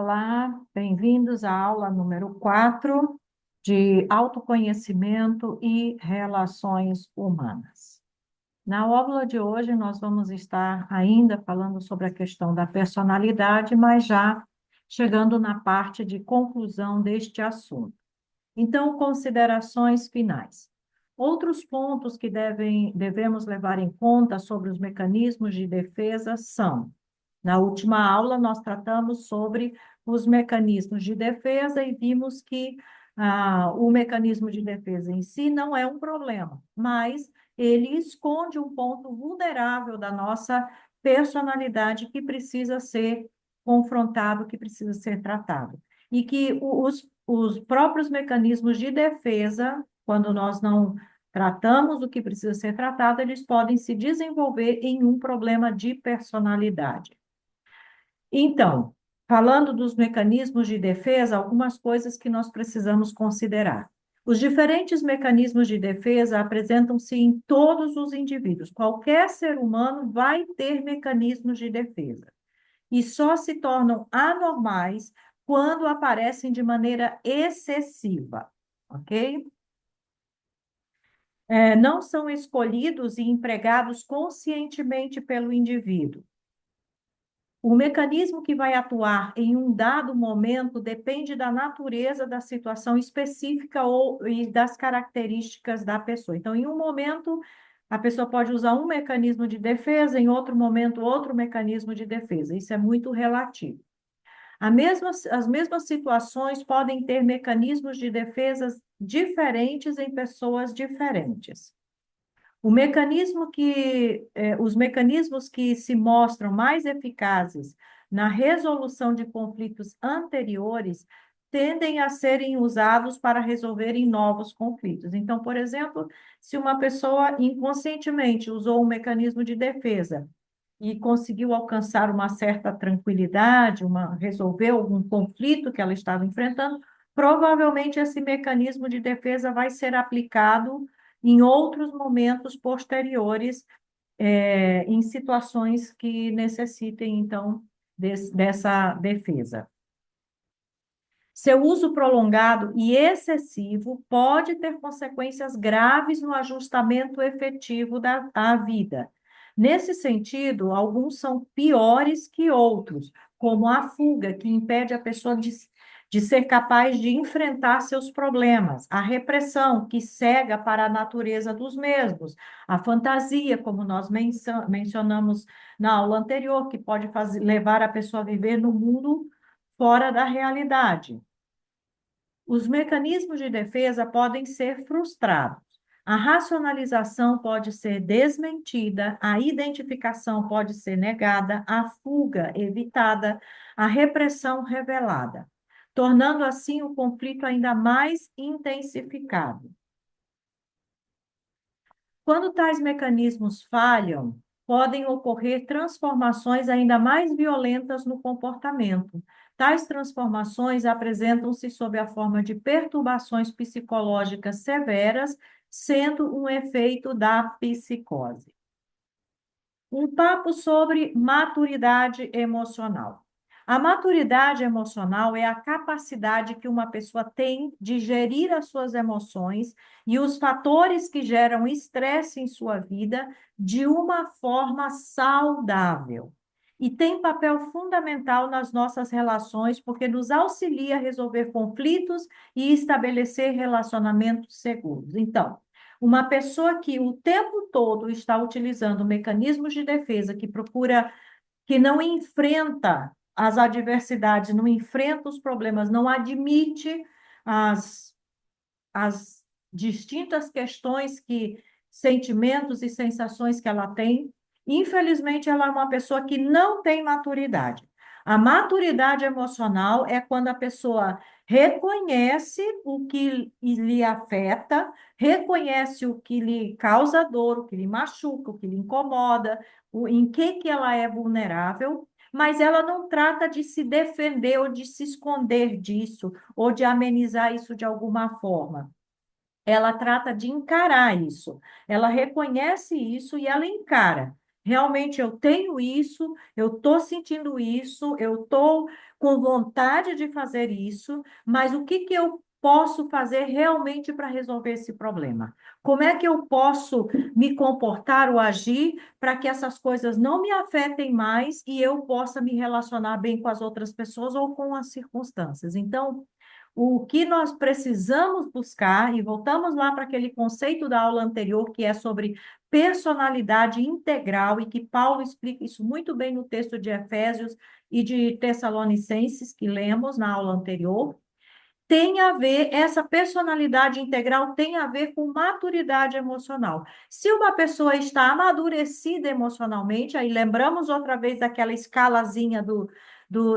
Olá, bem-vindos à aula número 4 de autoconhecimento e relações humanas. Na aula de hoje, nós vamos estar ainda falando sobre a questão da personalidade, mas já chegando na parte de conclusão deste assunto. Então, considerações finais. Outros pontos que devemos levar em conta sobre os mecanismos de defesa são: na última aula, nós tratamos sobre os mecanismos de defesa e vimos que o mecanismo de defesa em si não é um problema, mas ele esconde um ponto vulnerável da nossa personalidade que precisa ser confrontado, que precisa ser tratado. E que os próprios mecanismos de defesa, quando nós não tratamos o que precisa ser tratado, eles podem se desenvolver em um problema de personalidade. Então, falando dos mecanismos de defesa, algumas coisas que nós precisamos considerar. Os diferentes mecanismos de defesa apresentam-se em todos os indivíduos. Qualquer ser humano vai ter mecanismos de defesa. E só se tornam anormais quando aparecem de maneira excessiva, ok? Não são escolhidos e empregados conscientemente pelo indivíduo. O mecanismo que vai atuar em um dado momento depende da natureza da situação específica e das características da pessoa. Então, em um momento, a pessoa pode usar um mecanismo de defesa, em outro momento, outro mecanismo de defesa. Isso é muito relativo. As mesmas situações podem ter mecanismos de defesas diferentes em pessoas diferentes. Os mecanismos que se mostram mais eficazes na resolução de conflitos anteriores tendem a serem usados para resolverem novos conflitos. Então, por exemplo, se uma pessoa inconscientemente usou um mecanismo de defesa e conseguiu alcançar uma certa tranquilidade, resolver algum conflito que ela estava enfrentando, provavelmente esse mecanismo de defesa vai ser aplicado em outros momentos posteriores, em situações que necessitem, então, dessa defesa. Seu uso prolongado e excessivo pode ter consequências graves no ajustamento efetivo da vida. Nesse sentido, alguns são piores que outros, como a fuga, que impede a pessoa de ser capaz de enfrentar seus problemas, a repressão, que cega para a natureza dos mesmos, a fantasia, como nós mencionamos na aula anterior, que pode levar a pessoa a viver no mundo fora da realidade. Os mecanismos de defesa podem ser frustrados. A racionalização pode ser desmentida, a identificação pode ser negada, a fuga evitada, a repressão revelada, tornando assim o conflito ainda mais intensificado. Quando tais mecanismos falham, podem ocorrer transformações ainda mais violentas no comportamento. Tais transformações apresentam-se sob a forma de perturbações psicológicas severas, sendo um efeito da psicose. Um papo sobre maturidade emocional. A maturidade emocional é a capacidade que uma pessoa tem de gerir as suas emoções e os fatores que geram estresse em sua vida de uma forma saudável. E tem papel fundamental nas nossas relações, porque nos auxilia a resolver conflitos e estabelecer relacionamentos seguros. Então, uma pessoa que o tempo todo está utilizando mecanismos de defesa, que não enfrenta as adversidades, não enfrenta os problemas, não admite as distintas sentimentos e sensações que ela tem, infelizmente, ela é uma pessoa que não tem maturidade. A maturidade emocional é quando a pessoa reconhece o que lhe afeta, reconhece o que lhe causa dor, o que lhe machuca, o que lhe incomoda, em que ela é vulnerável, mas ela não trata de se defender ou de se esconder disso, ou de amenizar isso de alguma forma. Ela trata de encarar isso. Ela reconhece isso e ela encara. realmente eu tenho isso, eu estou sentindo isso, eu estou com vontade de fazer isso, mas o que que eu posso fazer realmente para resolver esse problema? Como é que eu posso me comportar ou agir para que essas coisas não me afetem mais e eu possa me relacionar bem com as outras pessoas ou com as circunstâncias? Então, o que nós precisamos buscar, e voltamos lá para aquele conceito da aula anterior, que é sobre personalidade integral, e que Paulo explica isso muito bem no texto de Efésios e de Tessalonicenses, que lemos na aula anterior, tem a ver, essa personalidade integral tem a ver com maturidade emocional. Se uma pessoa está amadurecida emocionalmente, aí lembramos outra vez daquela escalazinha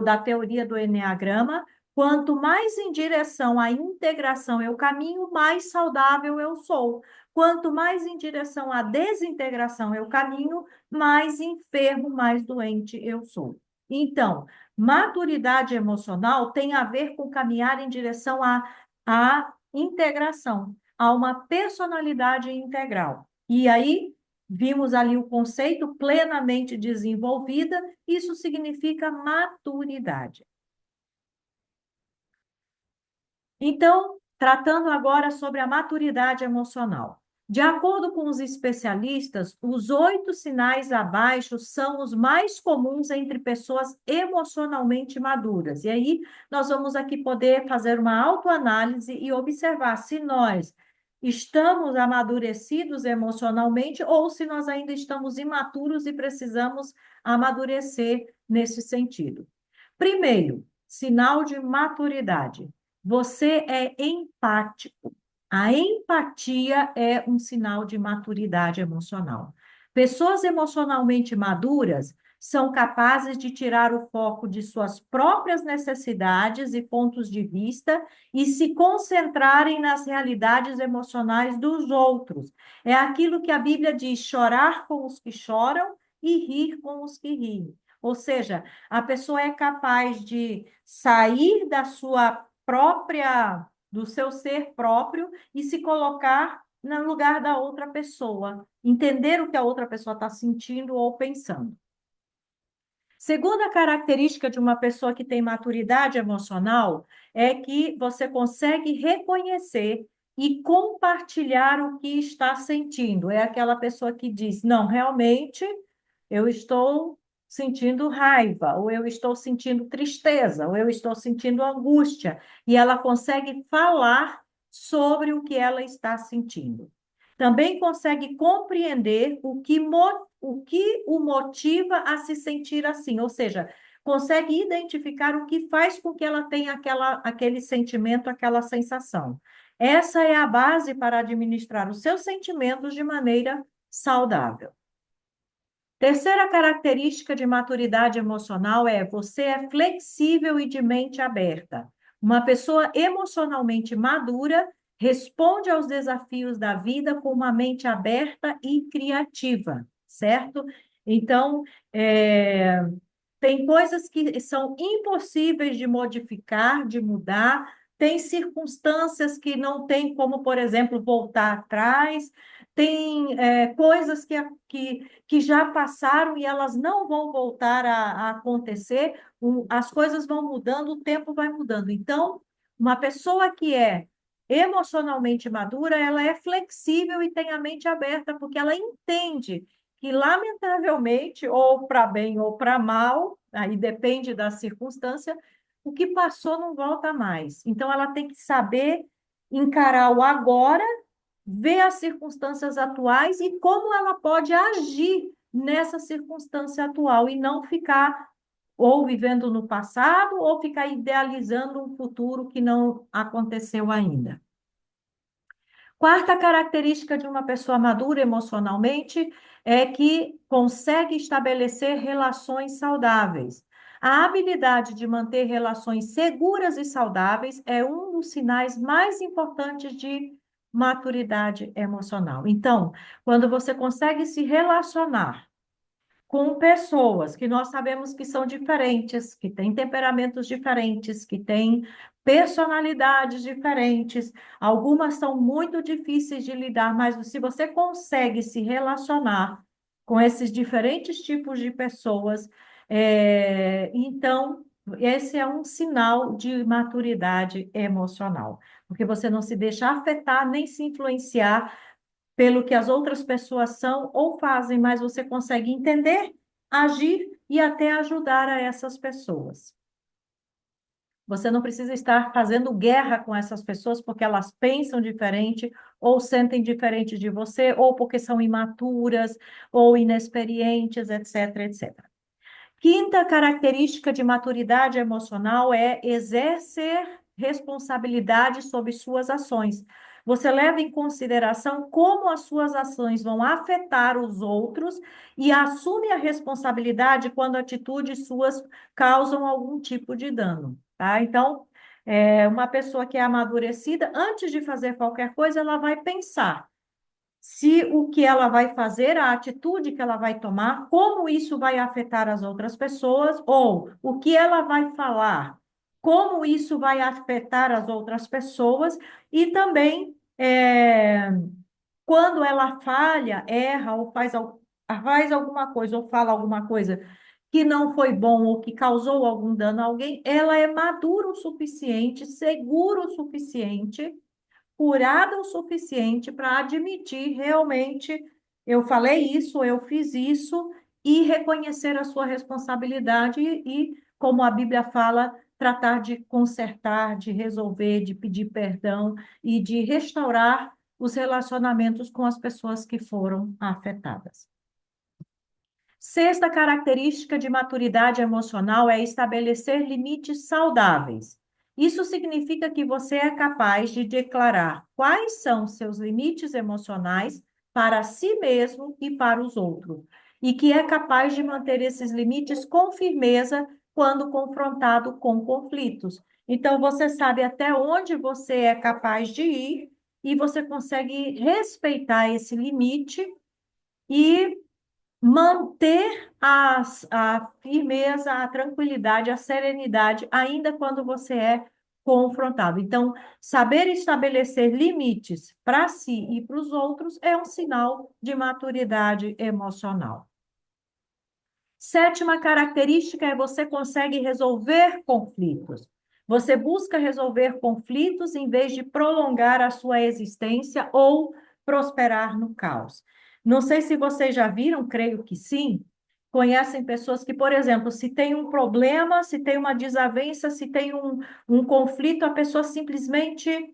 da teoria do Eneagrama, quanto mais em direção à integração eu caminho, mais saudável eu sou. Quanto mais em direção à desintegração eu caminho, mais enfermo, mais doente eu sou. Então, maturidade emocional tem a ver com caminhar em direção à integração, a uma personalidade integral. E aí, vimos ali o conceito plenamente desenvolvida, isso significa maturidade. Então, tratando agora sobre a maturidade emocional. De acordo com os especialistas, os 8 sinais abaixo são os mais comuns entre pessoas emocionalmente maduras. E aí, nós vamos aqui poder fazer uma autoanálise e observar se nós estamos amadurecidos emocionalmente ou se nós ainda estamos imaturos e precisamos amadurecer nesse sentido. Primeiro, sinal de maturidade. Você é empático. A empatia é um sinal de maturidade emocional. Pessoas emocionalmente maduras são capazes de tirar o foco de suas próprias necessidades e pontos de vista e se concentrarem nas realidades emocionais dos outros. É aquilo que a Bíblia diz: chorar com os que choram e rir com os que riem. Ou seja, a pessoa é capaz de sair da sua própria, do seu ser próprio e se colocar no lugar da outra pessoa, entender o que a outra pessoa está sentindo ou pensando. Segunda característica de uma pessoa que tem maturidade emocional é que você consegue reconhecer e compartilhar o que está sentindo. É aquela pessoa que diz: não, realmente eu estou sentindo raiva, ou eu estou sentindo tristeza, ou eu estou sentindo angústia, e ela consegue falar sobre o que ela está sentindo. Também consegue compreender o que o motiva a se sentir assim, ou seja, consegue identificar o que faz com que ela tenha aquele sentimento, aquela sensação. Essa é a base para administrar os seus sentimentos de maneira saudável. Terceira característica de maturidade emocional é: você é flexível e de mente aberta. Uma pessoa emocionalmente madura responde aos desafios da vida com uma mente aberta e criativa, certo? Então, tem coisas que são impossíveis de modificar, de mudar, tem circunstâncias que não tem como, por exemplo, voltar atrás, tem coisas que já passaram e elas não vão voltar a acontecer, as coisas vão mudando, o tempo vai mudando. Então, uma pessoa que é emocionalmente madura, ela é flexível e tem a mente aberta, porque ela entende que, lamentavelmente, ou para bem ou para mal, aí depende da circunstância, o que passou não volta mais. Então, ela tem que saber encarar o agora, ver as circunstâncias atuais e como ela pode agir nessa circunstância atual e não ficar ou vivendo no passado ou ficar idealizando um futuro que não aconteceu ainda. Quarta característica de uma pessoa madura emocionalmente é que consegue estabelecer relações saudáveis. A habilidade de manter relações seguras e saudáveis é um dos sinais mais importantes de maturidade emocional. Então, quando você consegue se relacionar com pessoas que nós sabemos que são diferentes, que têm temperamentos diferentes, que têm personalidades diferentes. Algumas são muito difíceis de lidar, mas se você consegue se relacionar com esses diferentes tipos de pessoas. Então, esse é um sinal de maturidade emocional, porque você não se deixa afetar nem se influenciar pelo que as outras pessoas são ou fazem, mas você consegue entender, agir e até ajudar a essas pessoas. Você não precisa estar fazendo guerra com essas pessoas porque elas pensam diferente ou sentem diferente de você, ou porque são imaturas ou inexperientes, etc, etc. Quinta característica de maturidade emocional é exercer responsabilidade sobre suas ações. Você leva em consideração como as suas ações vão afetar os outros e assume a responsabilidade quando atitudes suas causam algum tipo de dano, tá? Então, uma pessoa que é amadurecida, antes de fazer qualquer coisa, ela vai pensar se o que ela vai fazer, a atitude que ela vai tomar, como isso vai afetar as outras pessoas, ou o que ela vai falar, como isso vai afetar as outras pessoas, e também quando ela falha, erra, ou faz alguma coisa, ou fala alguma coisa que não foi bom, ou que causou algum dano a alguém, ela é madura o suficiente, segura o suficiente, curada o suficiente para admitir realmente, eu falei isso, eu fiz isso, e reconhecer a sua responsabilidade e, como a Bíblia fala, tratar de consertar, de resolver, de pedir perdão e de restaurar os relacionamentos com as pessoas que foram afetadas. Sexta característica de maturidade emocional é estabelecer limites saudáveis. Isso significa que você é capaz de declarar quais são seus limites emocionais para si mesmo e para os outros, e que é capaz de manter esses limites com firmeza quando confrontado com conflitos. Então, você sabe até onde você é capaz de ir e você consegue respeitar esse limite e manter a firmeza, a tranquilidade, a serenidade, ainda quando você é confrontado. Então, saber estabelecer limites para si e para os outros é um sinal de maturidade emocional. Sétima característica é você consegue resolver conflitos. Você busca resolver conflitos em vez de prolongar a sua existência ou prosperar no caos. Não sei se vocês já viram, creio que sim, conhecem pessoas que, por exemplo, se tem um problema, se tem uma desavença, se tem um conflito, a pessoa simplesmente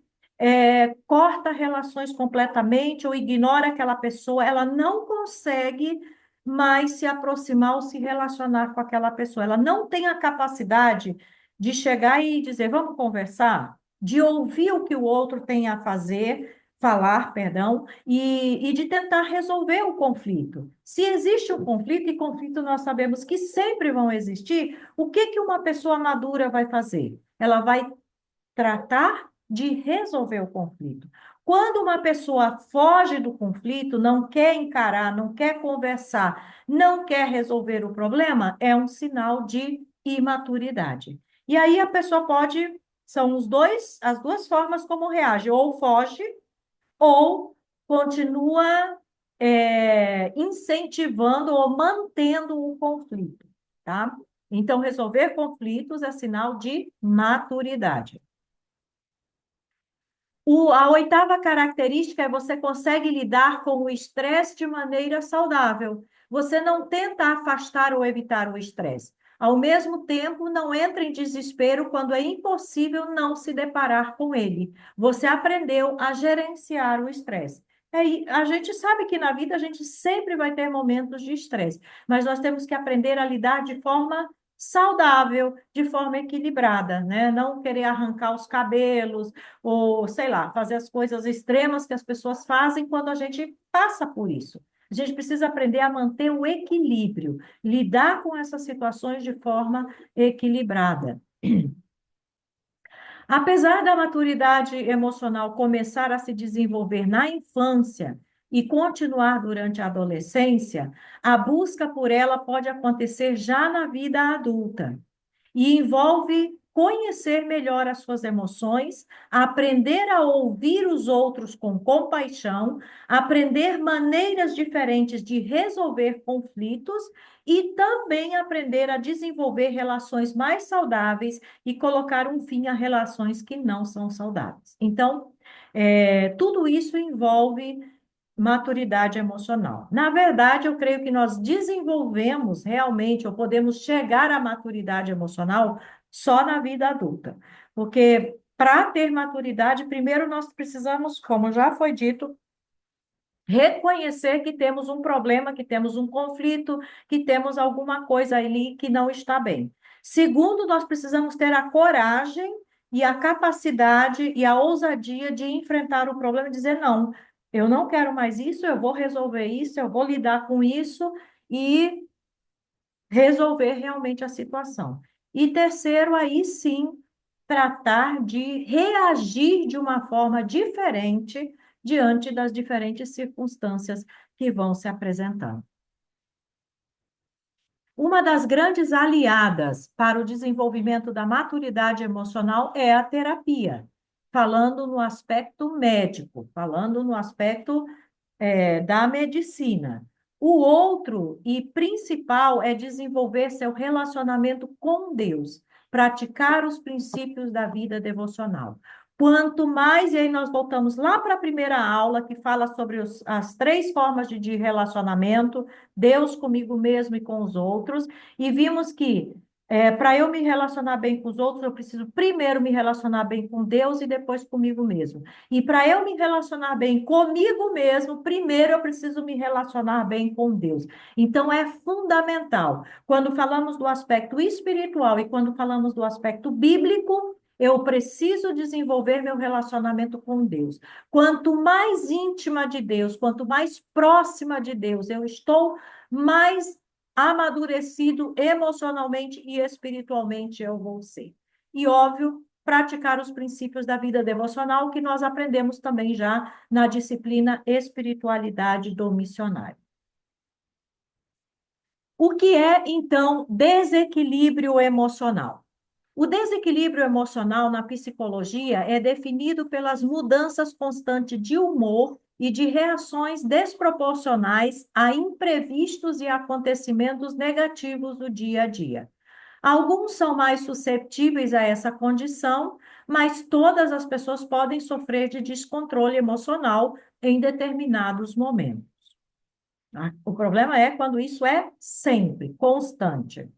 corta relações completamente ou ignora aquela pessoa, ela não consegue mais se aproximar ou se relacionar com aquela pessoa. Ela não tem a capacidade de chegar e dizer, vamos conversar, de ouvir o que o outro tem a falar, perdão, e de tentar resolver o conflito. Se existe um conflito, e conflito nós sabemos que sempre vão existir, o que que uma pessoa madura vai fazer? Ela vai tratar de resolver o conflito. Quando uma pessoa foge do conflito, não quer encarar, não quer conversar, não quer resolver o problema, é um sinal de imaturidade. E aí a pessoa pode, são as duas formas como reage, ou foge, ou continua incentivando ou mantendo o conflito, tá? Então, resolver conflitos é sinal de maturidade. A oitava característica é você consegue lidar com o estresse de maneira saudável. Você não tenta afastar ou evitar o estresse. Ao mesmo tempo, não entra em desespero quando é impossível não se deparar com ele. Você aprendeu a gerenciar o estresse. A gente sabe que na vida a gente sempre vai ter momentos de estresse, mas nós temos que aprender a lidar de forma saudável, de forma equilibrada, né? Não querer arrancar os cabelos, ou, sei lá, fazer as coisas extremas que as pessoas fazem quando a gente passa por isso. A gente precisa aprender a manter o equilíbrio, lidar com essas situações de forma equilibrada. Apesar da maturidade emocional começar a se desenvolver na infância e continuar durante a adolescência, a busca por ela pode acontecer já na vida adulta e envolve conhecer melhor as suas emoções, aprender a ouvir os outros com compaixão, aprender maneiras diferentes de resolver conflitos e também aprender a desenvolver relações mais saudáveis e colocar um fim a relações que não são saudáveis. Então, tudo isso envolve maturidade emocional. Na verdade, eu creio que nós desenvolvemos realmente, ou podemos chegar à maturidade emocional só na vida adulta. Porque para ter maturidade, primeiro nós precisamos, como já foi dito, reconhecer que temos um problema, que temos um conflito, que temos alguma coisa ali que não está bem. Segundo, nós precisamos ter a coragem e a capacidade e a ousadia de enfrentar o problema e dizer: não, eu não quero mais isso, eu vou resolver isso, eu vou lidar com isso e resolver realmente a situação. E terceiro, aí sim, tratar de reagir de uma forma diferente diante das diferentes circunstâncias que vão se apresentando. Uma das grandes aliadas para o desenvolvimento da maturidade emocional é a terapia, falando no aspecto médico, falando no aspecto da medicina. O outro e principal é desenvolver seu relacionamento com Deus, praticar os princípios da vida devocional. Quanto mais, e aí nós voltamos lá para a primeira aula, que fala sobre as três formas de relacionamento, Deus comigo mesmo e com os outros, e vimos que para eu me relacionar bem com os outros, eu preciso primeiro me relacionar bem com Deus e depois comigo mesmo. E para eu me relacionar bem comigo mesmo, primeiro eu preciso me relacionar bem com Deus. Então é fundamental. Quando falamos do aspecto espiritual e quando falamos do aspecto bíblico, eu preciso desenvolver meu relacionamento com Deus. Quanto mais íntima de Deus, quanto mais próxima de Deus eu estou, mais amadurecido emocionalmente e espiritualmente eu vou ser. E óbvio, praticar os princípios da vida devocional, que nós aprendemos também já na disciplina Espiritualidade do Missionário. O que é, então, desequilíbrio emocional? O desequilíbrio emocional na psicologia é definido pelas mudanças constantes de humor e de reações desproporcionais a imprevistos e acontecimentos negativos do dia a dia. Alguns são mais susceptíveis a essa condição, mas todas as pessoas podem sofrer de descontrole emocional em determinados momentos. Tá? O problema é quando isso é sempre, constante.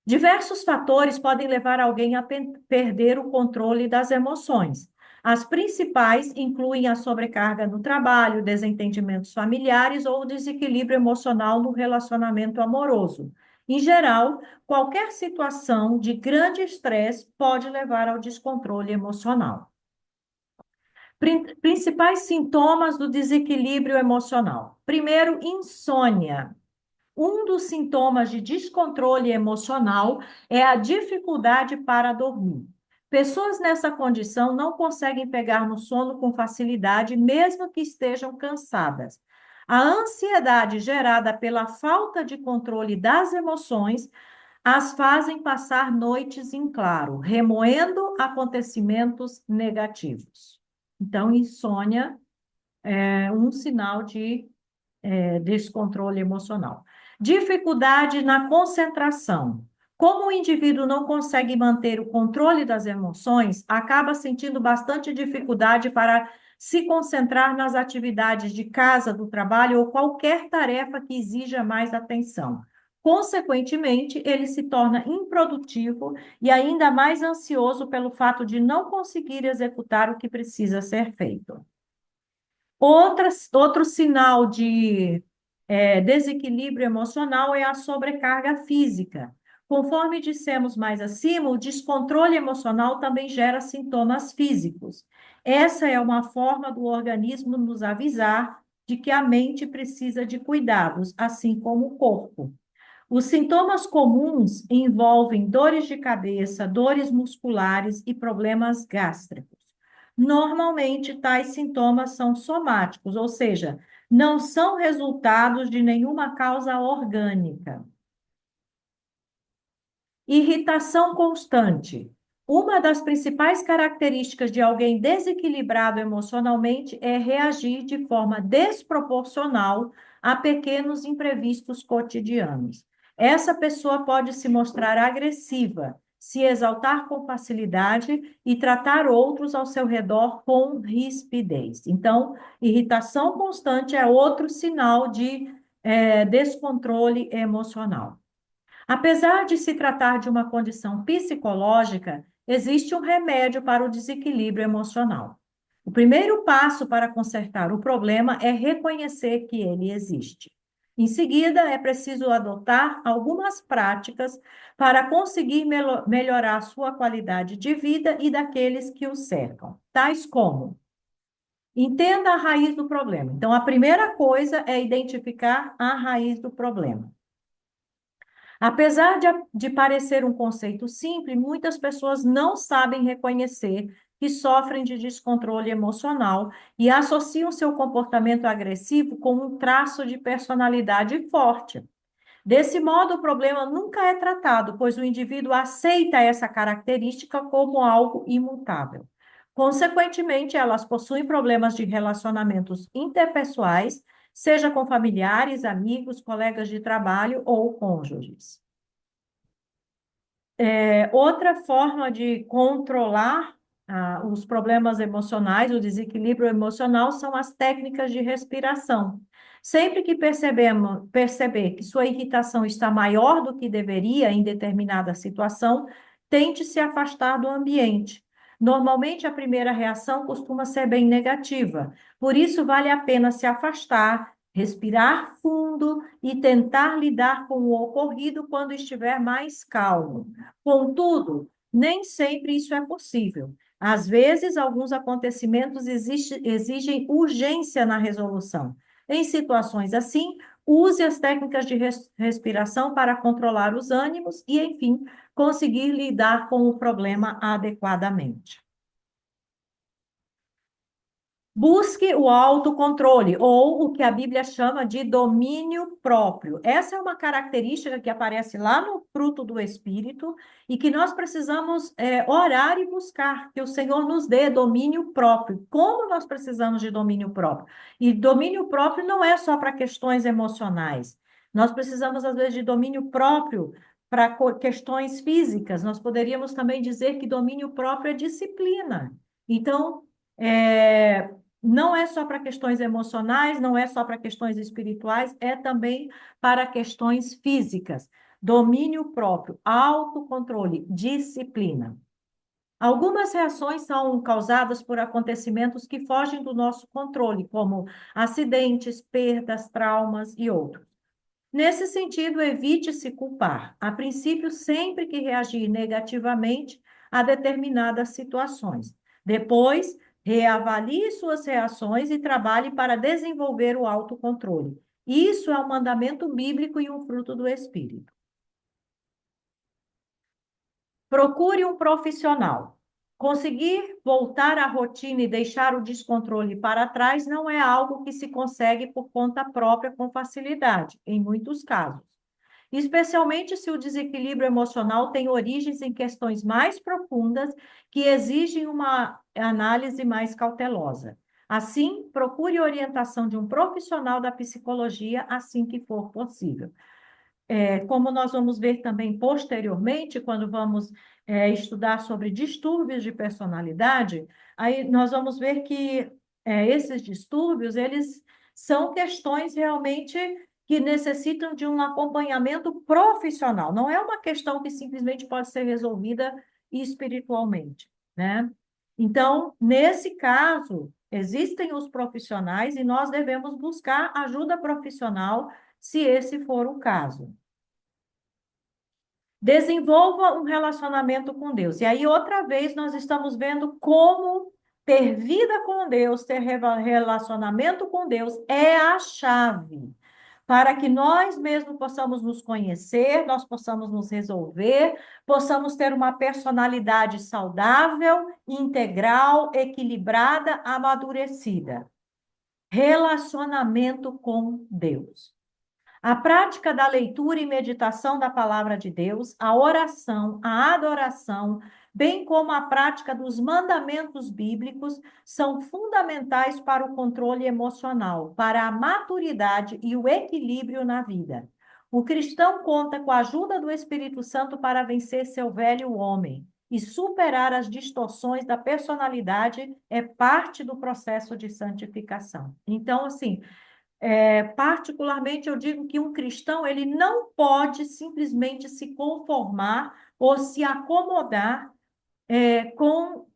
Diversos fatores podem levar alguém a perder o controle das emoções. As principais incluem a sobrecarga no trabalho, desentendimentos familiares ou desequilíbrio emocional no relacionamento amoroso. Em geral, qualquer situação de grande estresse pode levar ao descontrole emocional. Principais sintomas do desequilíbrio emocional. Primeiro, insônia. Um dos sintomas de descontrole emocional é a dificuldade para dormir. Pessoas nessa condição não conseguem pegar no sono com facilidade, mesmo que estejam cansadas. A ansiedade gerada pela falta de controle das emoções as fazem passar noites em claro, remoendo acontecimentos negativos. Então, insônia é um sinal de descontrole emocional. Dificuldade na concentração. Como o indivíduo não consegue manter o controle das emoções, acaba sentindo bastante dificuldade para se concentrar nas atividades de casa, do trabalho ou qualquer tarefa que exija mais atenção. Consequentemente, ele se torna improdutivo e ainda mais ansioso pelo fato de não conseguir executar o que precisa ser feito. Outro sinal de desequilíbrio emocional é a sobrecarga física. Conforme dissemos mais acima, o descontrole emocional também gera sintomas físicos. Essa é uma forma do organismo nos avisar de que a mente precisa de cuidados, assim como o corpo. Os sintomas comuns envolvem dores de cabeça, dores musculares e problemas gástricos. Normalmente, tais sintomas são somáticos, ou seja, não são resultados de nenhuma causa orgânica. Irritação constante. Uma das principais características de alguém desequilibrado emocionalmente é reagir de forma desproporcional a pequenos imprevistos cotidianos. Essa pessoa pode se mostrar agressiva, se exaltar com facilidade e tratar outros ao seu redor com rispidez. Então, irritação constante é outro sinal de descontrole emocional. Apesar de se tratar de uma condição psicológica, existe um remédio para o desequilíbrio emocional. O primeiro passo para consertar o problema é reconhecer que ele existe. Em seguida, é preciso adotar algumas práticas para conseguir melhorar sua qualidade de vida e daqueles que o cercam, tais como: entenda a raiz do problema. Então, a primeira coisa é identificar a raiz do problema. Apesar de parecer um conceito simples, muitas pessoas não sabem reconhecer que sofrem de descontrole emocional e associam seu comportamento agressivo com um traço de personalidade forte. Desse modo, o problema nunca é tratado, pois o indivíduo aceita essa característica como algo imutável. Consequentemente, elas possuem problemas de relacionamentos interpessoais, seja com familiares, amigos, colegas de trabalho ou cônjuges. Outra forma de controlar os problemas emocionais, o desequilíbrio emocional, são as técnicas de respiração. Sempre que perceber que sua irritação está maior do que deveria em determinada situação, tente se afastar do ambiente. Normalmente, a primeira reação costuma ser bem negativa, por isso, vale a pena se afastar, respirar fundo e tentar lidar com o ocorrido quando estiver mais calmo. Contudo, nem sempre isso é possível. Às vezes, alguns acontecimentos exigem urgência na resolução. Em situações assim, use as técnicas de respiração para controlar os ânimos e, enfim, conseguir lidar com o problema adequadamente. Busque o autocontrole, ou o que a Bíblia chama de domínio próprio. Essa é uma característica que aparece lá no fruto do Espírito e que nós precisamos orar e buscar, que o Senhor nos dê domínio próprio. Como nós precisamos de domínio próprio? E domínio próprio não é só para questões emocionais. Nós precisamos, às vezes, de domínio próprio para questões físicas. Nós poderíamos também dizer que domínio próprio é disciplina. Então, não é só para questões emocionais, não é só para questões espirituais, é também para questões físicas. Domínio próprio, autocontrole, disciplina. Algumas reações são causadas por acontecimentos que fogem do nosso controle, como acidentes, perdas, traumas e outros. Nesse sentido, evite se culpar. A princípio, sempre que reagir negativamente a determinadas situações. Depois, reavalie suas reações e trabalhe para desenvolver o autocontrole. Isso é um mandamento bíblico e um fruto do Espírito. Procure um profissional. Conseguir voltar à rotina e deixar o descontrole para trás não é algo que se consegue por conta própria com facilidade, em muitos casos. Especialmente se o desequilíbrio emocional tem origens em questões mais profundas que exigem uma análise mais cautelosa. Assim, procure orientação de um profissional da psicologia assim que for possível. Como nós vamos ver também posteriormente, quando vamos estudar sobre distúrbios de personalidade, aí nós vamos ver que esses distúrbios, eles são questões realmente que necessitam de um acompanhamento profissional. Não é uma questão que simplesmente pode ser resolvida espiritualmente, né? Então, nesse caso, existem os profissionais e nós devemos buscar ajuda profissional se esse for o caso. Desenvolva um relacionamento com Deus. E aí, outra vez, nós estamos vendo como ter vida com Deus, ter relacionamento com Deus é a chave para que nós mesmos possamos nos conhecer, nós possamos nos resolver, possamos ter uma personalidade saudável, integral, equilibrada, amadurecida. Relacionamento com Deus. A prática da leitura e meditação da palavra de Deus, a oração, a adoração, bem como a prática dos mandamentos bíblicos, são fundamentais para o controle emocional, para a maturidade e o equilíbrio na vida. O cristão conta com a ajuda do Espírito Santo para vencer seu velho homem e superar as distorções da personalidade é parte do processo de santificação. Então, assim, particularmente eu digo que um cristão, ele não pode simplesmente se conformar ou se acomodar com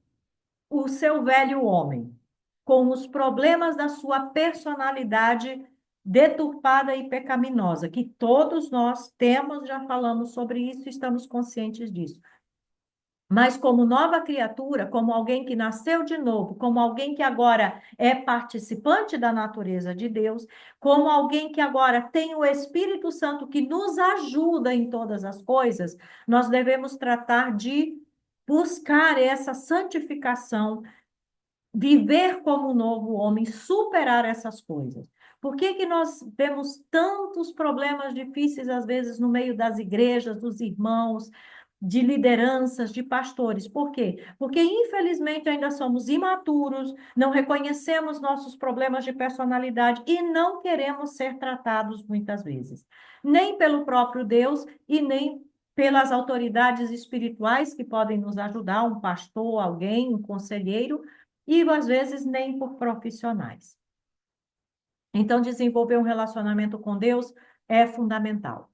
o seu velho homem, com os problemas da sua personalidade deturpada e pecaminosa, que todos nós temos, já falamos sobre isso, estamos conscientes disso. Mas como nova criatura, como alguém que nasceu de novo, como alguém que agora é participante da natureza de Deus, como alguém que agora tem o Espírito Santo que nos ajuda em todas as coisas, nós devemos tratar de buscar essa santificação, viver como um novo homem, superar essas coisas. Por que que nós vemos tantos problemas difíceis, às vezes, no meio das igrejas, dos irmãos, de lideranças, de pastores? Por quê? Porque, infelizmente, ainda somos imaturos, não reconhecemos nossos problemas de personalidade e não queremos ser tratados muitas vezes, nem pelo próprio Deus e nem pelas autoridades espirituais que podem nos ajudar, um pastor, alguém, um conselheiro, e às vezes nem por profissionais. Então, desenvolver um relacionamento com Deus é fundamental.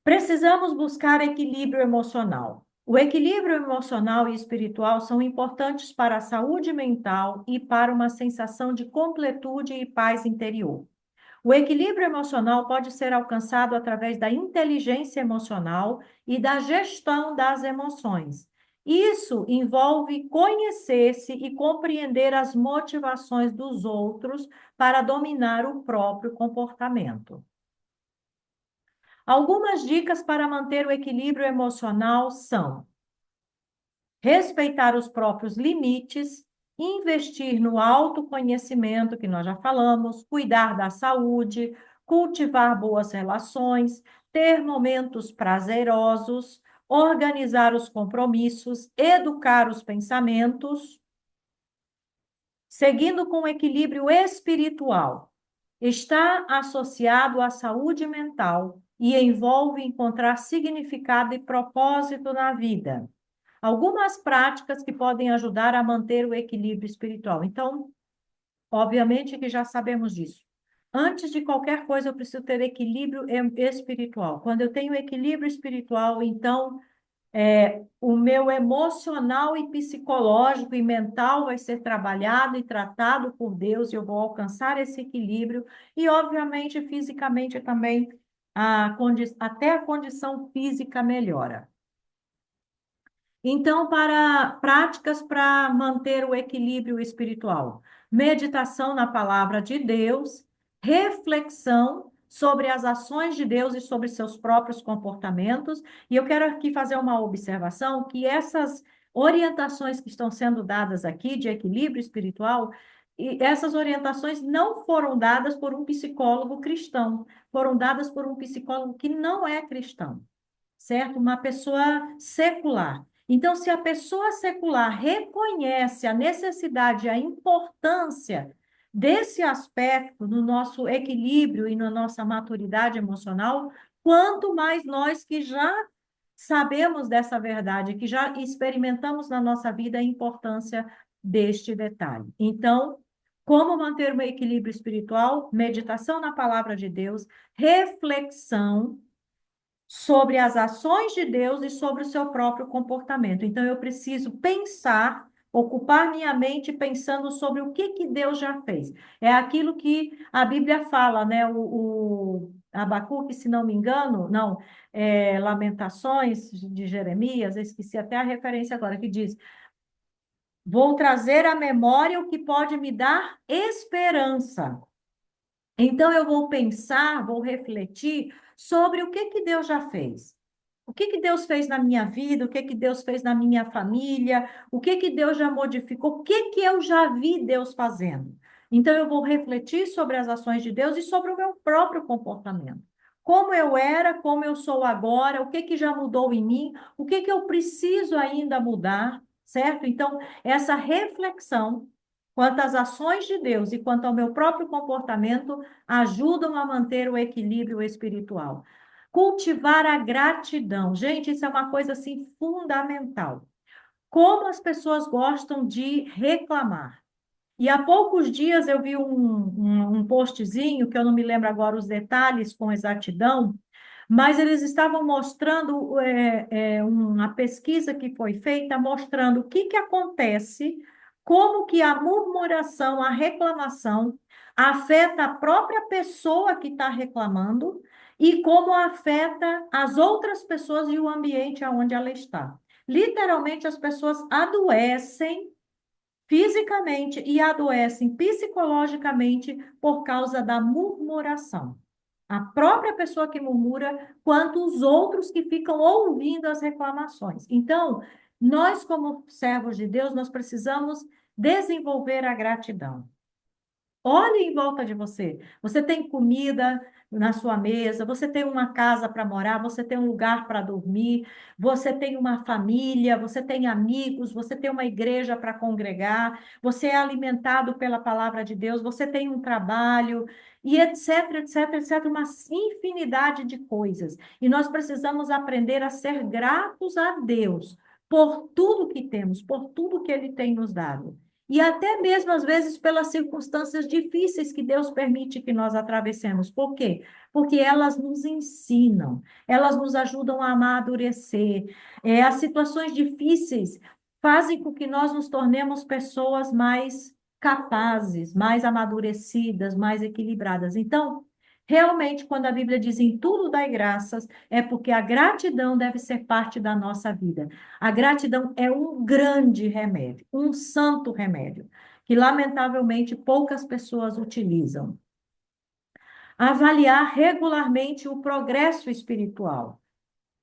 Precisamos buscar equilíbrio emocional. O equilíbrio emocional e espiritual são importantes para a saúde mental e para uma sensação de completude e paz interior. O equilíbrio emocional pode ser alcançado através da inteligência emocional e da gestão das emoções. Isso envolve conhecer-se e compreender as motivações dos outros para dominar o próprio comportamento. Algumas dicas para manter o equilíbrio emocional são: respeitar os próprios limites, investir no autoconhecimento, que nós já falamos, cuidar da saúde, cultivar boas relações, ter momentos prazerosos, organizar os compromissos, educar os pensamentos, seguindo com o equilíbrio espiritual. Está associado à saúde mental e envolve encontrar significado e propósito na vida. Algumas práticas que podem ajudar a manter o equilíbrio espiritual. Então, obviamente que já sabemos disso. Antes de qualquer coisa, eu preciso ter equilíbrio espiritual. Quando eu tenho equilíbrio espiritual, então, o meu emocional e psicológico e mental vai ser trabalhado e tratado por Deus, e eu vou alcançar esse equilíbrio. E, obviamente, fisicamente também, até a condição física melhora. Então, para práticas para manter o equilíbrio espiritual, meditação na palavra de Deus, reflexão sobre as ações de Deus e sobre seus próprios comportamentos. E eu quero aqui fazer uma observação que essas orientações que estão sendo dadas aqui de equilíbrio espiritual, e essas orientações não foram dadas por um psicólogo cristão, foram dadas por um psicólogo que não é cristão, certo? Uma pessoa secular. Então, se a pessoa secular reconhece a necessidade, a importância desse aspecto no nosso equilíbrio e na nossa maturidade emocional, quanto mais nós que já sabemos dessa verdade, que já experimentamos na nossa vida a importância deste detalhe. Então, como manter um equilíbrio espiritual? Meditação na palavra de Deus, reflexão sobre as ações de Deus e sobre o seu próprio comportamento. Então, eu preciso pensar, ocupar minha mente pensando sobre o que Deus já fez. É aquilo que a Bíblia fala, né? O Abacuque, se não me engano, não, Lamentações de Jeremias, eu esqueci até a referência agora, que diz: vou trazer à memória o que pode me dar esperança. Então, eu vou pensar, vou refletir sobre o que Deus já fez. O que Deus fez na minha vida, o que Deus fez na minha família, o que Deus já modificou, o que eu já vi Deus fazendo. Então, eu vou refletir sobre as ações de Deus e sobre o meu próprio comportamento. Como eu era, como eu sou agora, o que que já mudou em mim, o que que eu preciso ainda mudar, certo? Então, essa reflexão quanto às ações de Deus e quanto ao meu próprio comportamento ajudam a manter o equilíbrio espiritual. Cultivar a gratidão. Gente, isso é uma coisa assim fundamental. Como as pessoas gostam de reclamar. E há poucos dias eu vi um postzinho, que eu não me lembro agora os detalhes com exatidão, mas eles estavam mostrando uma pesquisa que foi feita, mostrando o que que acontece, como que a murmuração, a reclamação, afeta a própria pessoa que está reclamando e como afeta as outras pessoas e o ambiente onde ela está. Literalmente, as pessoas adoecem fisicamente e adoecem psicologicamente por causa da murmuração. A própria pessoa que murmura, quanto os outros que ficam ouvindo as reclamações. Então, nós, como servos de Deus, nós precisamos desenvolver a gratidão. Olhe em volta de você. Você tem comida na sua mesa, você tem uma casa para morar, você tem um lugar para dormir, você tem uma família, você tem amigos, você tem uma igreja para congregar, você é alimentado pela palavra de Deus, você tem um trabalho, e etc, etc, etc, uma infinidade de coisas. E nós precisamos aprender a ser gratos a Deus por tudo que temos, por tudo que Ele tem nos dado. E até mesmo, às vezes, pelas circunstâncias difíceis que Deus permite que nós atravessemos. Por quê? Porque elas nos ensinam, elas nos ajudam a amadurecer. As situações difíceis fazem com que nós nos tornemos pessoas mais capazes, mais amadurecidas, mais equilibradas. Então, realmente, quando a Bíblia diz em tudo dai graças, é porque a gratidão deve ser parte da nossa vida. A gratidão é um grande remédio, um santo remédio, que lamentavelmente poucas pessoas utilizam. Avaliar regularmente o progresso espiritual.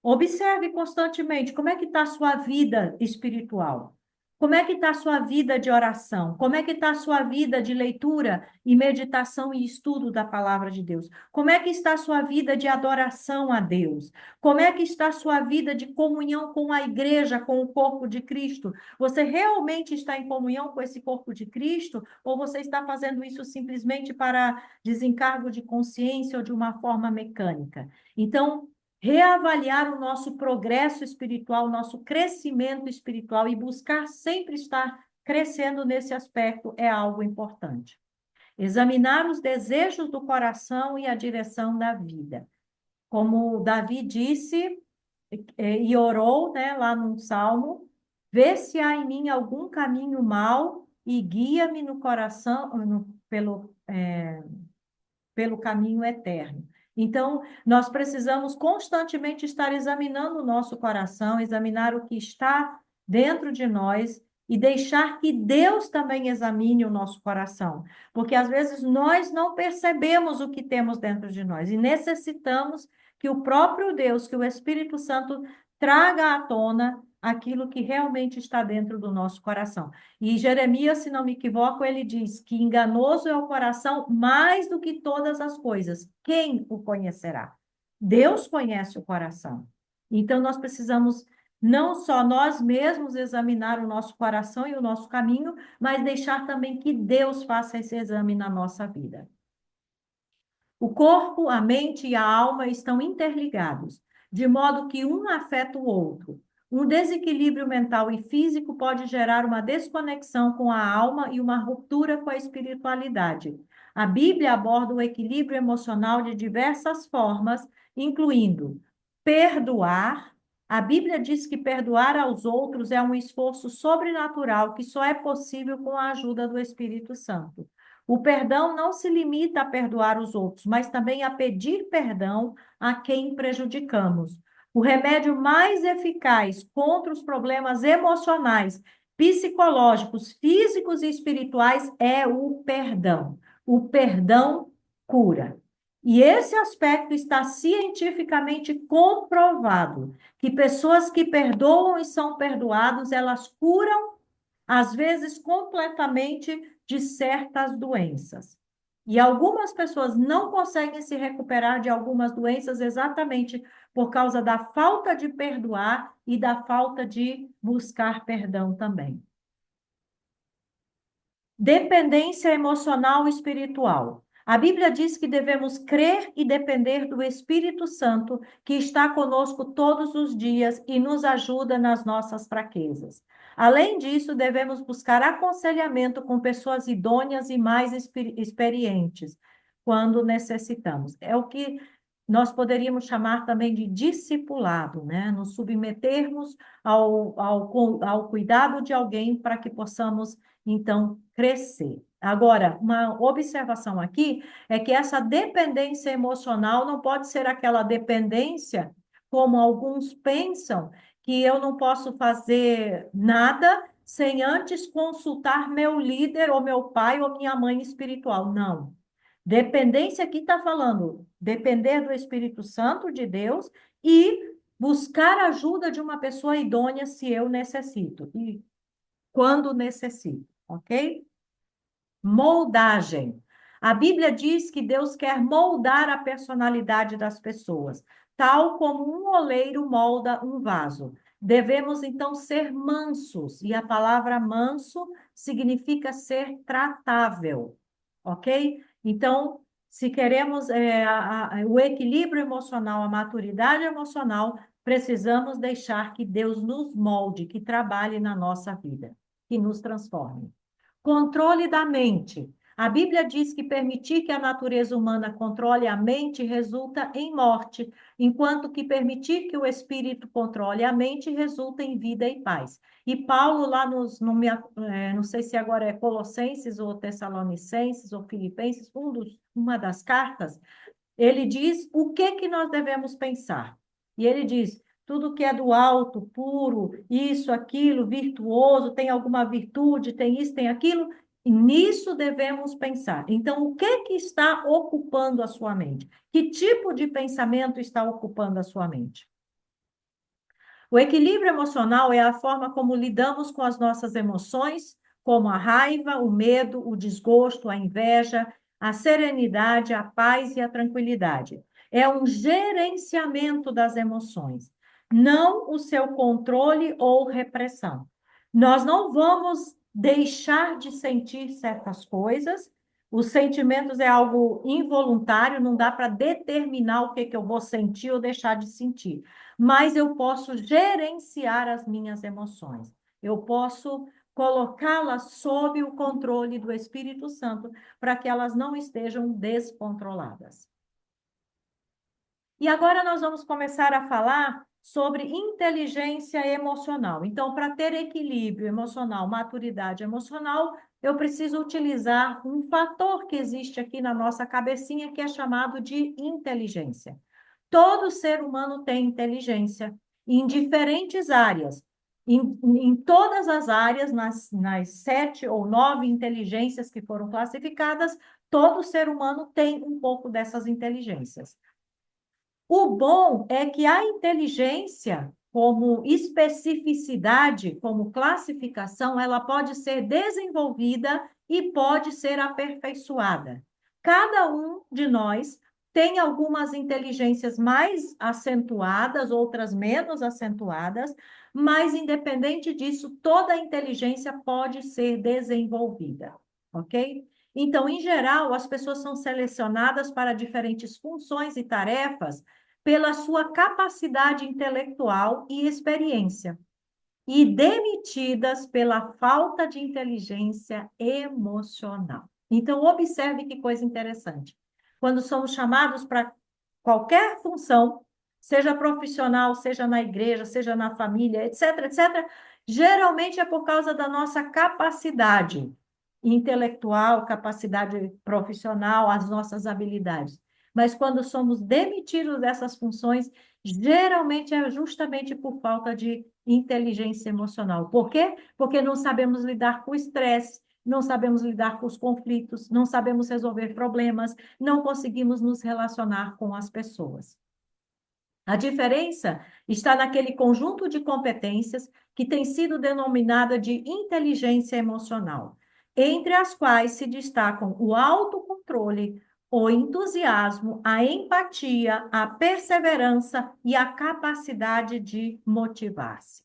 Observe constantemente como é que está a sua vida espiritual. Como é que está a sua vida de oração? Como é que está a sua vida de leitura e meditação e estudo da palavra de Deus? Como é que está a sua vida de adoração a Deus? Como é que está a sua vida de comunhão com a igreja, com o corpo de Cristo? Você realmente está em comunhão com esse corpo de Cristo? Ou você está fazendo isso simplesmente para desencargo de consciência ou de uma forma mecânica? Então, reavaliar o nosso progresso espiritual, o nosso crescimento espiritual e buscar sempre estar crescendo nesse aspecto é algo importante. Examinar os desejos do coração e a direção da vida. Como Davi disse e orou, né, lá no Salmo, vê se há em mim algum caminho mau e guia-me no coração, pelo caminho eterno. Então, nós precisamos constantemente estar examinando o nosso coração, examinar o que está dentro de nós e deixar que Deus também examine o nosso coração, porque às vezes nós não percebemos o que temos dentro de nós e necessitamos que o próprio Deus, que o Espírito Santo traga à tona aquilo que realmente está dentro do nosso coração. E Jeremias, se não me equivoco, ele diz que enganoso é o coração mais do que todas as coisas. Quem o conhecerá? Deus conhece o coração. Então, nós precisamos não só nós mesmos examinar o nosso coração e o nosso caminho, mas deixar também que Deus faça esse exame na nossa vida. O corpo, a mente e a alma estão interligados, de modo que um afeta o outro. Um desequilíbrio mental e físico pode gerar uma desconexão com a alma e uma ruptura com a espiritualidade. A Bíblia aborda o equilíbrio emocional de diversas formas, incluindo perdoar. A Bíblia diz que perdoar aos outros é um esforço sobrenatural que só é possível com a ajuda do Espírito Santo. O perdão não se limita a perdoar os outros, mas também a pedir perdão a quem prejudicamos. O remédio mais eficaz contra os problemas emocionais, psicológicos, físicos e espirituais é o perdão. O perdão cura. E esse aspecto está cientificamente comprovado, que pessoas que perdoam e são perdoados, elas curam, às vezes completamente, de certas doenças. E algumas pessoas não conseguem se recuperar de algumas doenças exatamente por causa da falta de perdoar e da falta de buscar perdão também. Dependência emocional e espiritual. A Bíblia diz que devemos crer e depender do Espírito Santo, que está conosco todos os dias e nos ajuda nas nossas fraquezas. Além disso, devemos buscar aconselhamento com pessoas idôneas e mais experientes, quando necessitamos. É o que nós poderíamos chamar também de discipulado, né? Nos submetermos ao cuidado de alguém para que possamos então crescer. Agora, uma observação aqui é que essa dependência emocional não pode ser aquela dependência, como alguns pensam, que eu não posso fazer nada sem antes consultar meu líder, ou meu pai, ou minha mãe espiritual. Não. Dependência aqui está falando depender do Espírito Santo de Deus e buscar a ajuda de uma pessoa idônea se eu necessito. E quando necessito, ok? Moldagem. A Bíblia diz que Deus quer moldar a personalidade das pessoas, tal como um oleiro molda um vaso. Devemos, então, ser mansos, e a palavra manso significa ser tratável, ok? Então, se queremos o equilíbrio emocional, a maturidade emocional, precisamos deixar que Deus nos molde, que trabalhe na nossa vida, que nos transforme. Controle da mente. A Bíblia diz que permitir que a natureza humana controle a mente resulta em morte, enquanto que permitir que o espírito controle a mente resulta em vida e paz. E Paulo, lá não sei se agora é Colossenses ou Tessalonicenses ou Filipenses, uma das cartas, ele diz o que nós devemos pensar. E ele diz: tudo que é do alto, puro, isso, aquilo, virtuoso, tem alguma virtude, tem isso, tem aquilo, e nisso devemos pensar. Então, o que está ocupando a sua mente? Que tipo de pensamento está ocupando a sua mente? O equilíbrio emocional é a forma como lidamos com as nossas emoções, como a raiva, o medo, o desgosto, a inveja, a serenidade, a paz e a tranquilidade. É um gerenciamento das emoções, não o seu controle ou repressão. Nós não vamos deixar de sentir certas coisas. Os sentimentos é algo involuntário, não dá para determinar o que eu vou sentir ou deixar de sentir, mas eu posso gerenciar as minhas emoções. Eu posso colocá-las sob o controle do Espírito Santo para que elas não estejam descontroladas. E agora nós vamos começar a falar sobre inteligência emocional. Então, para ter equilíbrio emocional, maturidade emocional, eu preciso utilizar um fator que existe aqui na nossa cabecinha que é chamado de inteligência. Todo ser humano tem inteligência em diferentes áreas. Em todas as áreas, nas 7 ou 9 inteligências que foram classificadas, todo ser humano tem um pouco dessas inteligências. O bom é que a inteligência, como especificidade, como classificação, ela pode ser desenvolvida e pode ser aperfeiçoada. Cada um de nós tem algumas inteligências mais acentuadas, outras menos acentuadas, mas, independente disso, toda a inteligência pode ser desenvolvida, ok? Então, em geral, as pessoas são selecionadas para diferentes funções e tarefas pela sua capacidade intelectual e experiência, e demitidas pela falta de inteligência emocional. Então, observe que coisa interessante. Quando somos chamados para qualquer função, seja profissional, seja na igreja, seja na família, etc., etc., geralmente é por causa da nossa capacidade intelectual, capacidade profissional, as nossas habilidades. Mas quando somos demitidos dessas funções, geralmente é justamente por falta de inteligência emocional. Por quê? Porque não sabemos lidar com o estresse, não sabemos lidar com os conflitos, não sabemos resolver problemas, não conseguimos nos relacionar com as pessoas. A diferença está naquele conjunto de competências que tem sido denominada de inteligência emocional, entre as quais se destacam o autocontrole, o entusiasmo, a empatia, a perseverança e a capacidade de motivar-se.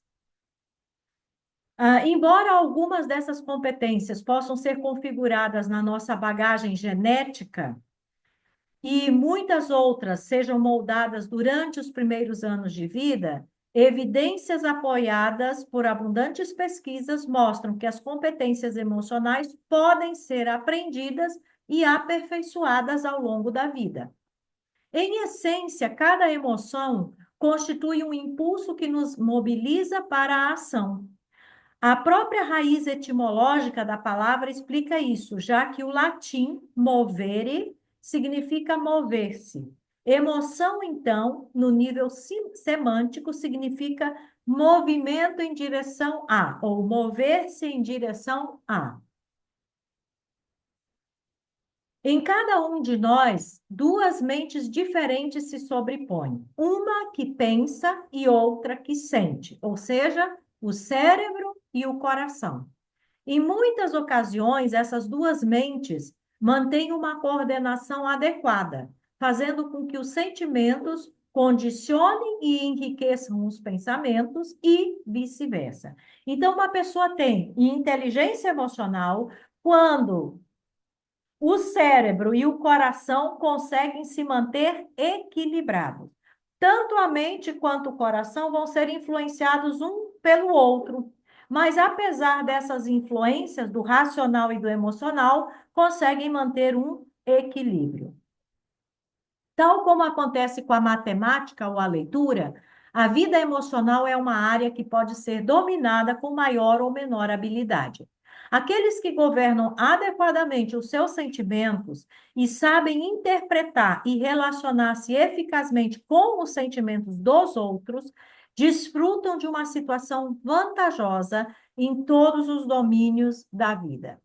Embora algumas dessas competências possam ser configuradas na nossa bagagem genética, e muitas outras sejam moldadas durante os primeiros anos de vida, evidências apoiadas por abundantes pesquisas mostram que as competências emocionais podem ser aprendidas e aperfeiçoadas ao longo da vida. Em essência, cada emoção constitui um impulso que nos mobiliza para a ação. A própria raiz etimológica da palavra explica isso, já que o latim movere significa mover-se. Emoção, então, no nível semântico, significa movimento em direção a, ou mover-se em direção a. Em cada um de nós, duas mentes diferentes se sobrepõem. Uma que pensa e outra que sente, ou seja, o cérebro e o coração. Em muitas ocasiões, essas duas mentes mantêm uma coordenação adequada, fazendo com que os sentimentos condicionem e enriqueçam os pensamentos e vice-versa. Então, uma pessoa tem inteligência emocional quando o cérebro e o coração conseguem se manter equilibrados. Tanto a mente quanto o coração vão ser influenciados um pelo outro. Mas, apesar dessas influências do racional e do emocional, conseguem manter um equilíbrio. Tal como acontece com a matemática ou a leitura, a vida emocional é uma área que pode ser dominada com maior ou menor habilidade. Aqueles que governam adequadamente os seus sentimentos e sabem interpretar e relacionar-se eficazmente com os sentimentos dos outros, desfrutam de uma situação vantajosa em todos os domínios da vida.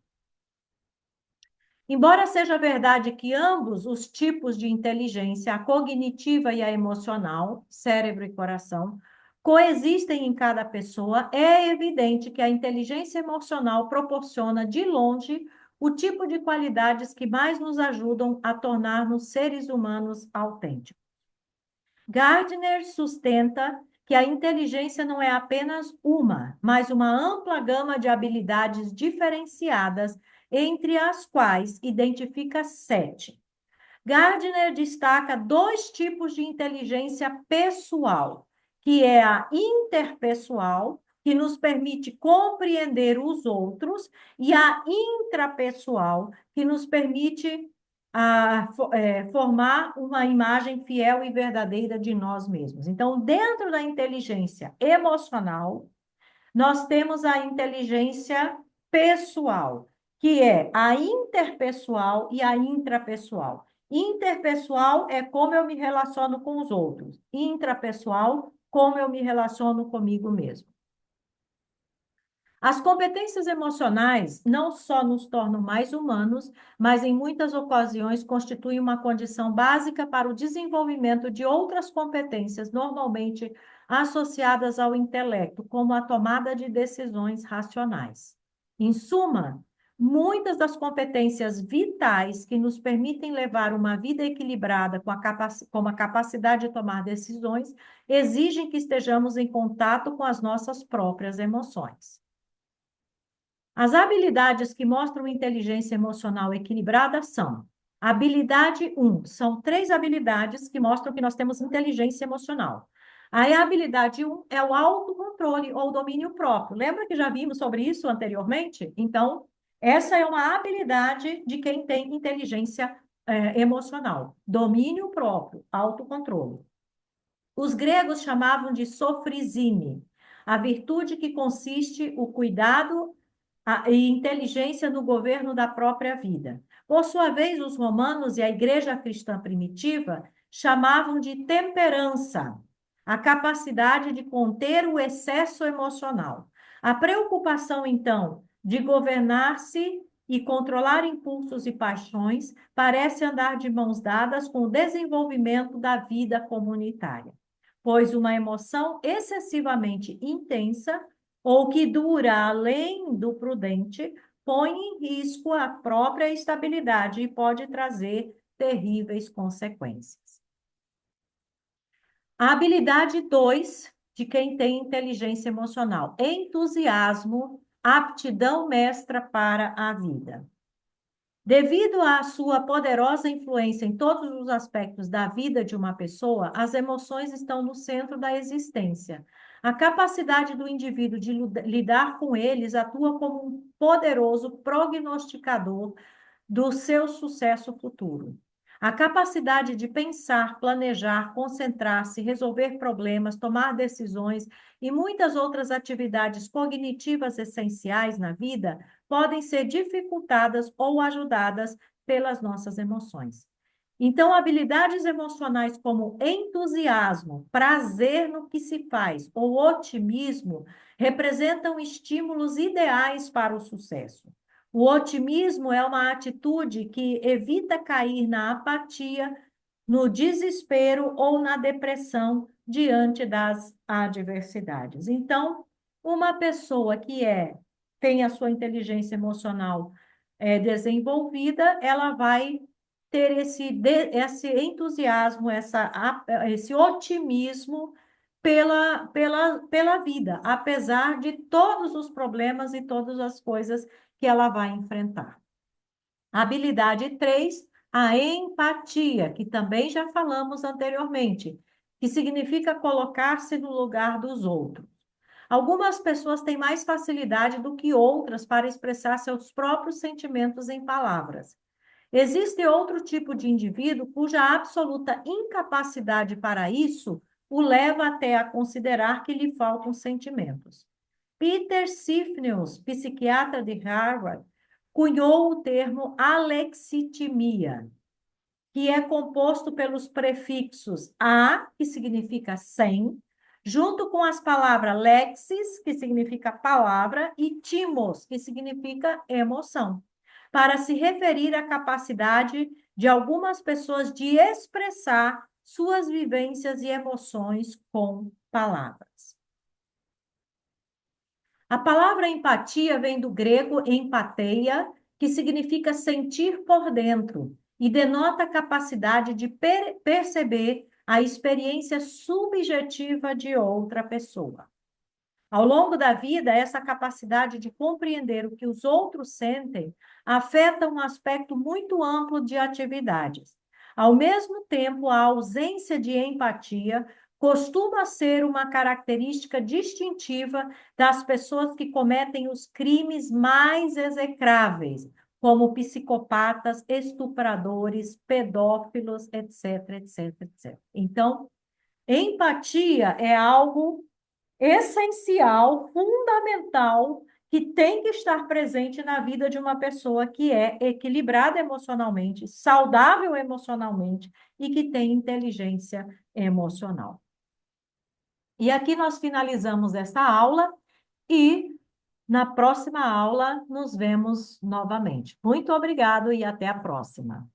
Embora seja verdade que ambos os tipos de inteligência, a cognitiva e a emocional, cérebro e coração, coexistem em cada pessoa, é evidente que a inteligência emocional proporciona, de longe, o tipo de qualidades que mais nos ajudam a tornar-nos seres humanos autênticos. Gardner sustenta que a inteligência não é apenas uma, mas uma ampla gama de habilidades diferenciadas, entre as quais identifica 7. Gardner destaca 2 tipos de inteligência pessoal, que é a interpessoal, que nos permite compreender os outros, e a intrapessoal, que nos permite formar uma imagem fiel e verdadeira de nós mesmos. Então, dentro da inteligência emocional, nós temos a inteligência pessoal, que é a interpessoal e a intrapessoal. Interpessoal é como eu me relaciono com os outros. Intrapessoal, como eu me relaciono comigo mesmo. As competências emocionais não só nos tornam mais humanos, mas em muitas ocasiões constituem uma condição básica para o desenvolvimento de outras competências normalmente associadas ao intelecto, como a tomada de decisões racionais. Em suma, muitas das competências vitais que nos permitem levar uma vida equilibrada com a capacidade de tomar decisões exigem que estejamos em contato com as nossas próprias emoções. As habilidades que mostram inteligência emocional equilibrada são: habilidade 1, são 3 habilidades que mostram que nós temos inteligência emocional. Aí a habilidade 1 é o autocontrole ou domínio próprio. Lembra que já vimos sobre isso anteriormente? Então, essa é uma habilidade de quem tem inteligência emocional. Domínio próprio, autocontrole. Os gregos chamavam de sofrizine, a virtude que consiste o cuidado e inteligência no governo da própria vida. Por sua vez, os romanos e a igreja cristã primitiva chamavam de temperança, a capacidade de conter o excesso emocional. A preocupação, então, de governar-se e controlar impulsos e paixões parece andar de mãos dadas com o desenvolvimento da vida comunitária, pois uma emoção excessivamente intensa ou que dura além do prudente, põe em risco a própria estabilidade e pode trazer terríveis consequências. A habilidade 2 de quem tem inteligência emocional: entusiasmo, aptidão mestra para a vida. Devido à sua poderosa influência em todos os aspectos da vida de uma pessoa, as emoções estão no centro da existência. A capacidade do indivíduo de lidar com eles atua como um poderoso prognosticador do seu sucesso futuro. A capacidade de pensar, planejar, concentrar-se, resolver problemas, tomar decisões e muitas outras atividades cognitivas essenciais na vida podem ser dificultadas ou ajudadas pelas nossas emoções. Então, habilidades emocionais como entusiasmo, prazer no que se faz ou otimismo representam estímulos ideais para o sucesso. O otimismo é uma atitude que evita cair na apatia, no desespero ou na depressão diante das adversidades. Então, uma pessoa que tem a sua inteligência emocional desenvolvida, ela vai ter esse entusiasmo, esse otimismo pela vida, apesar de todos os problemas e todas as coisas que ela vai enfrentar. Habilidade 3, a empatia, que também já falamos anteriormente, que significa colocar-se no lugar dos outros. Algumas pessoas têm mais facilidade do que outras para expressar seus próprios sentimentos em palavras. Existe outro tipo de indivíduo cuja absoluta incapacidade para isso o leva até a considerar que lhe faltam sentimentos. Peter Sifnius, psiquiatra de Harvard, cunhou o termo alexitimia, que é composto pelos prefixos a, que significa sem, junto com as palavras lexis, que significa palavra, e timos, que significa emoção, para se referir à capacidade de algumas pessoas de expressar suas vivências e emoções com palavras. A palavra empatia vem do grego empatheia, que significa sentir por dentro, e denota a capacidade de perceber a experiência subjetiva de outra pessoa. Ao longo da vida, essa capacidade de compreender o que os outros sentem afeta um aspecto muito amplo de atividades. Ao mesmo tempo, a ausência de empatia costuma ser uma característica distintiva das pessoas que cometem os crimes mais execráveis, como psicopatas, estupradores, pedófilos, etc, etc, etc. Então, empatia é algo essencial, fundamental, que tem que estar presente na vida de uma pessoa que é equilibrada emocionalmente, saudável emocionalmente e que tem inteligência emocional. E aqui nós finalizamos essa aula e na próxima aula nos vemos novamente. Muito obrigado e até a próxima.